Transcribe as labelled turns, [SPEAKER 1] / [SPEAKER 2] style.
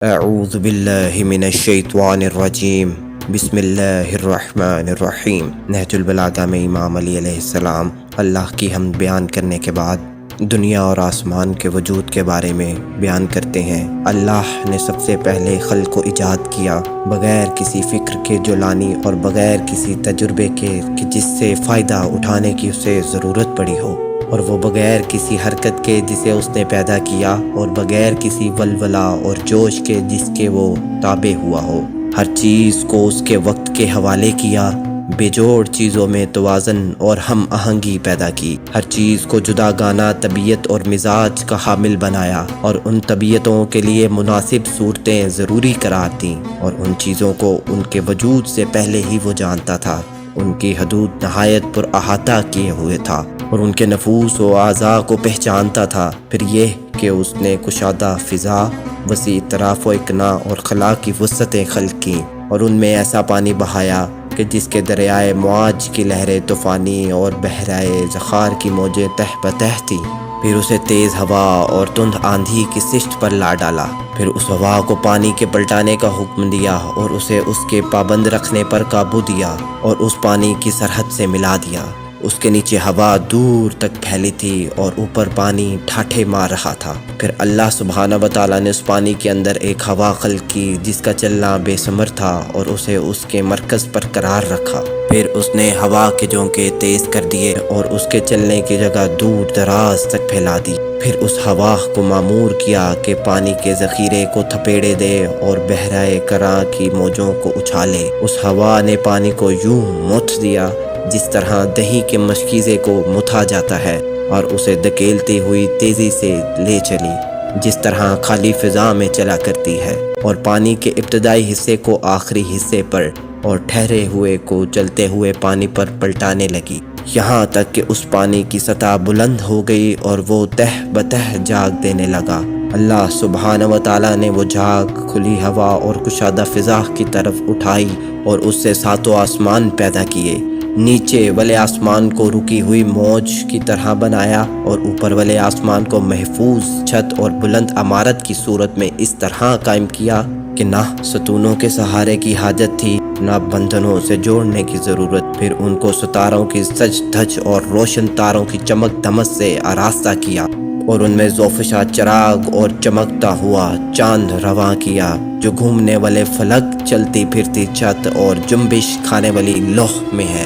[SPEAKER 1] اعوذ باللہ من الشیطان الرجیم بسم اللہ الرحمن الرحیم۔ نہج البلاغہ میں امام علی علیہ السلام اللہ کی حمد بیان کرنے کے بعد دنیا اور آسمان کے وجود کے بارے میں بیان کرتے ہیں۔ اللہ نے سب سے پہلے خلق کو ایجاد کیا بغیر کسی فکر کے جولانی اور بغیر کسی تجربے کے کہ جس سے فائدہ اٹھانے کی اسے ضرورت پڑی ہو، اور وہ بغیر کسی حرکت کے جسے اس نے پیدا کیا، اور بغیر کسی ولولہ اور جوش کے جس کے وہ تابع ہوا ہو۔ ہر چیز کو اس کے وقت کے حوالے کیا، بے جوڑ چیزوں میں توازن اور ہم آہنگی پیدا کی، ہر چیز کو جدا گانا طبیعت اور مزاج کا حامل بنایا، اور ان طبیعتوں کے لیے مناسب صورتیں ضروری قرار دیں، اور ان چیزوں کو ان کے وجود سے پہلے ہی وہ جانتا تھا، ان کی حدود نہایت پر احاطہ کیے ہوئے تھا، اور ان کے نفوس و اعضاء کو پہچانتا تھا۔ پھر یہ کہ اس نے کشادہ فضا، وسیع طراف و اکنا اور خلا کی وسعتیں خلق کیں، اور ان میں ایسا پانی بہایا کہ جس کے دریائے معاج کی لہریں طوفانی اور بحرائے ذخار کی موجیں تہ بتہ تھیں۔ پھر اسے تیز ہوا اور تند آندھی کی سشت پر لا ڈالا، پھر اس ہوا کو پانی کے پلٹانے کا حکم دیا، اور اسے اس کے پابند رکھنے پر قابو دیا، اور اس پانی کی سرحد سے ملا دیا۔ اس کے نیچے ہوا دور تک پھیلی تھی اور اوپر پانی ٹھاٹھے مار رہا تھا۔ پھر اللہ سبحانہ و تعالیٰ نے اس پانی کے اندر ایک ہوا خلق کی جس کا چلنا بے ثمر تھا، اور اسے اس کے مرکز پر قرار رکھا۔ پھر اس نے ہوا کے جھونکے تیز کر دیے اور اس کے چلنے کی جگہ دور دراز تک پھیلا دی۔ پھر اس ہوا کو مامور کیا کہ پانی کے ذخیرے کو تھپیڑے دے اور بحرائے کراں کی موجوں کو اچھالے۔ اس ہوا نے پانی کو یوں متھ دیا جس طرح دہی کے مشکیزے کو متھا جاتا ہے، اور اسے دھکیلتی ہوئی تیزی سے لے چلی جس طرح خالی فضا میں چلا کرتی ہے، اور پانی کے ابتدائی حصے کو آخری حصے پر اور ٹھہرے ہوئے کو چلتے ہوئے پانی پر پلٹانے لگی، یہاں تک کہ اس پانی کی سطح بلند ہو گئی اور وہ تہ بتہ جھاگ دینے لگا۔ اللہ سبحانہ و تعالیٰ نے وہ جھاگ کھلی ہوا اور کشادہ فضا کی طرف اٹھائی اور اس سے ساتوں آسمان پیدا کیے، نیچے والے آسمان کو رکی ہوئی موج کی طرح بنایا، اور اوپر والے آسمان کو محفوظ چھت اور بلند عمارت کی صورت میں اس طرح قائم کیا کہ نہ ستونوں کے سہارے کی حاجت تھی، نہ بندھنوں سے جوڑنے کی ضرورت۔ پھر ان کو ستاروں کی سج دھج اور روشن تاروں کی چمک دمک سے آراستہ کیا، اور ان میں زوفشا چراغ اور چمکتا ہوا چاند رواں کیا جو گھومنے والے فلک، چلتی پھرتی چھت اور جنبش کھانے والی لوح میں ہے۔